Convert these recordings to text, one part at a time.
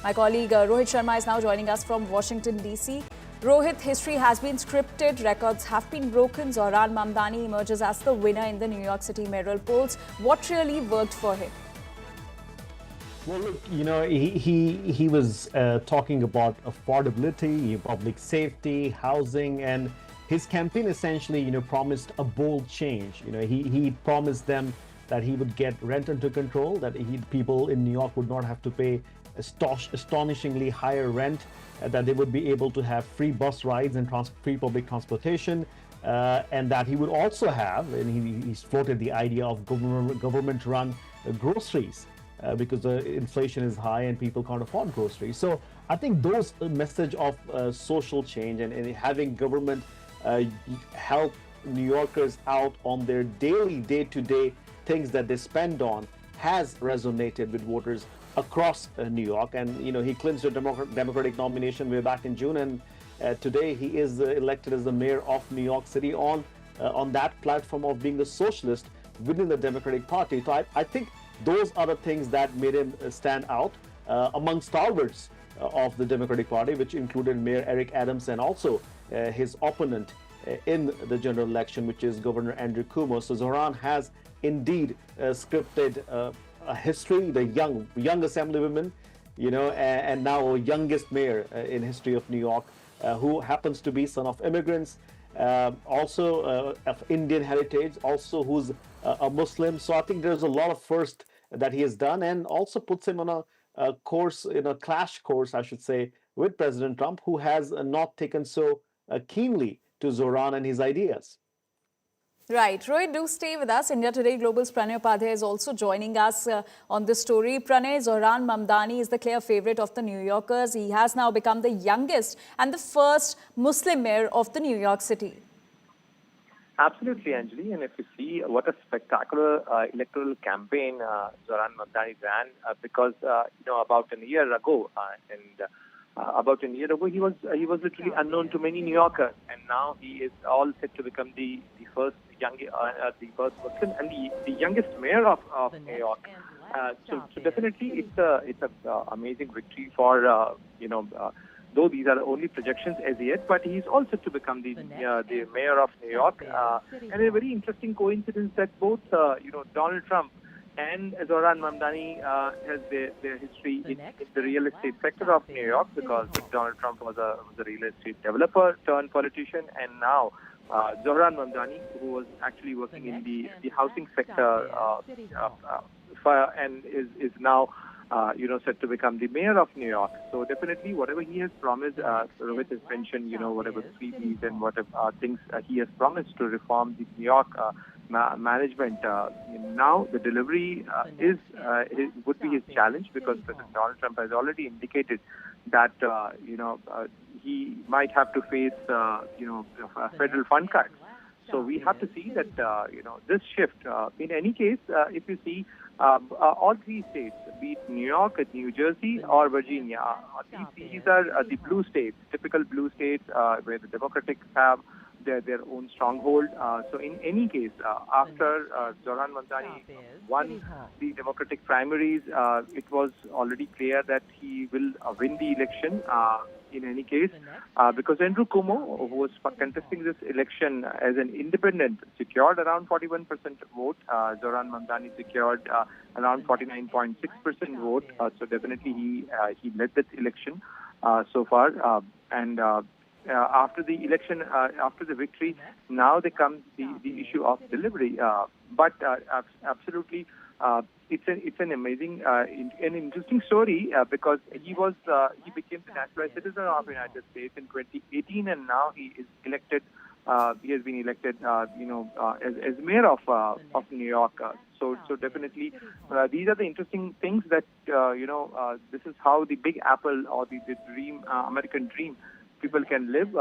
My colleague Rohit Sharma is now joining us from Washington, D.C. Rohit, history has been scripted, records have been broken. Zohran Mamdani emerges as the winner in the New York City mayoral polls. What really worked for him? Well, look, he was talking about affordability, public safety, housing, and his campaign essentially, promised a bold change. He promised them that he would get rent under control, that people in New York would not have to pay astonishingly higher rent, that they would be able to have free bus rides and free public transportation, and that he would also have, and he's floated the idea of government-run groceries. Because the inflation is high and people can't afford groceries. So I think those message of social change and having government help New Yorkers out on their daily, day-to-day things that they spend on has resonated with voters across New York. And, he clinched a Democratic nomination way back in June. And today he is elected as the mayor of New York City on that platform of being the socialist within the Democratic Party. So I think those are the things that made him stand out among stalwarts of the Democratic Party, which included Mayor Eric Adams and also his opponent in the general election, which is Governor Andrew Cuomo. So Zohran has indeed scripted a history, the young assemblywoman, and now youngest mayor in history of New York, who happens to be son of immigrants, also of Indian heritage, also who's a Muslim. So I think there's a lot of first that he has done, and also puts him on a course, clash course, I should say, with President Trump, who has not taken so keenly to Zohran and his ideas. Right. Rohit, do stay with us. India Today Global's Pranay Upadhyay is also joining us on this story. Pranay, Zohran Mamdani is the clear favorite of the New Yorkers. He has now become the youngest and the first Muslim mayor of the New York City. Absolutely, Anjali. And if you see what a spectacular electoral campaign Zohran Mamdani ran, because about a year ago, he was literally unknown to many New Yorkers, and now he is all set to become the first Muslim and the youngest mayor of New York. So definitely it's a amazing victory for though these are only projections as yet, but he's all set to become the mayor of New York. And a very interesting coincidence that both Donald Trump and Zohran Mamdani has their history in the real estate sector of New York, because Donald Trump was a real estate developer turned politician, and now Zohran Mamdani, who was actually working in the housing sector and is now set to become the mayor of New York. So definitely whatever he has promised, Rohit has mentioned, whatever 3 Ps and whatever things he has promised to reform the New York management. Now the delivery would be his challenge, because President Donald Trump has already indicated that he might have to face federal fund cuts. So we have to see that this shift. In any case, if you see all 3 states, be it New York, New Jersey, or Virginia, these are the blue states, typical blue states where the Democrats have their own stronghold. So in any case, after Zohran Mamdani won the Democratic primaries, it was already clear that he will win the election. In any case, because Andrew Cuomo, who was contesting this election as an independent, secured around 41% vote. Zohran Mamdani secured around 49.6% vote. So definitely he led that election so far. And after the election, after the victory, now there comes the issue of delivery. But absolutely, it's an amazing, an interesting story, because he became the naturalized citizen of the United States in 2018, and now he is elected. He has been elected, as mayor of New York. So definitely, these are the interesting things that this is how the Big Apple or the dream, American dream, people can live.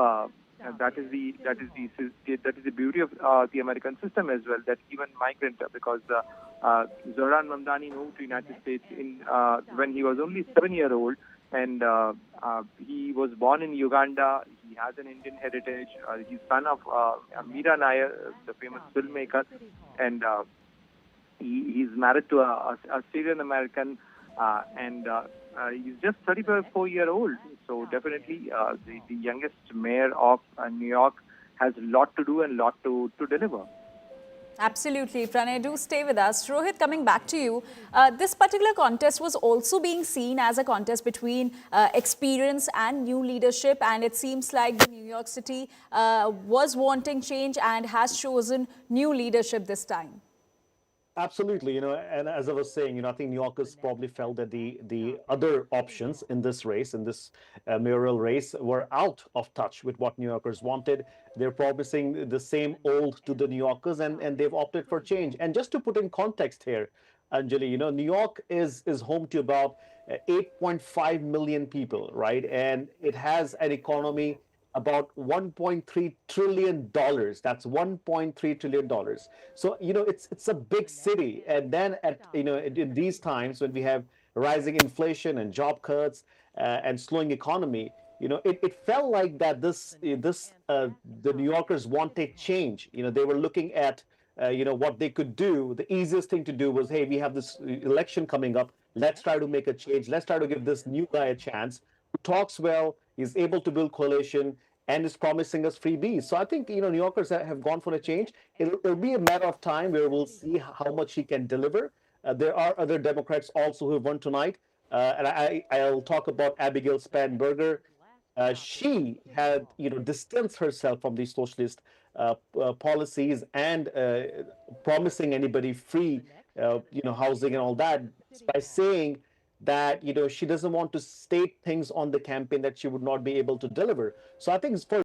And that is the beauty of the American system as well. That even migrant, because Zohran Mamdani moved to the United States when he was only 7-year-old, and he was born in Uganda. He has an Indian heritage. He's son of Mira Nair, the famous filmmaker, and he's married to a Syrian American. And He's just 34-year-old. So definitely the youngest mayor of New York has a lot to do and a lot to deliver. Absolutely. Pranay, do stay with us. Rohit, coming back to you, this particular contest was also being seen as a contest between experience and new leadership. And it seems like the New York City was wanting change and has chosen new leadership this time. Absolutely, and as I was saying, I think New Yorkers probably felt that the other options in this race, in this mayoral race, were out of touch with what New Yorkers wanted. They're promising the same old to the New Yorkers, and they've opted for change. And just to put in context here, Anjali, New York is home to about 8.5 million people, right? And it has an economy about $1.3 trillion dollars. That's $1.3 trillion dollars. So it's a big city, and then at in these times when we have rising inflation and job cuts and slowing economy, it felt like that the New Yorkers wanted change. They were looking at what they could do. The easiest thing to do was, hey, we have this election coming up. Let's try to make a change. Let's try to give this new guy a chance who talks well, is able to build coalition, and is promising us freebies. So I think New Yorkers have gone for a change. It'll be a matter of time where we'll see how much he can deliver. There are other Democrats also who have won tonight, and I'll talk about Abigail Spanberger. She had distanced herself from these socialist policies and promising anybody free housing and all that by saying that she doesn't want to state things on the campaign that she would not be able to deliver. So I think for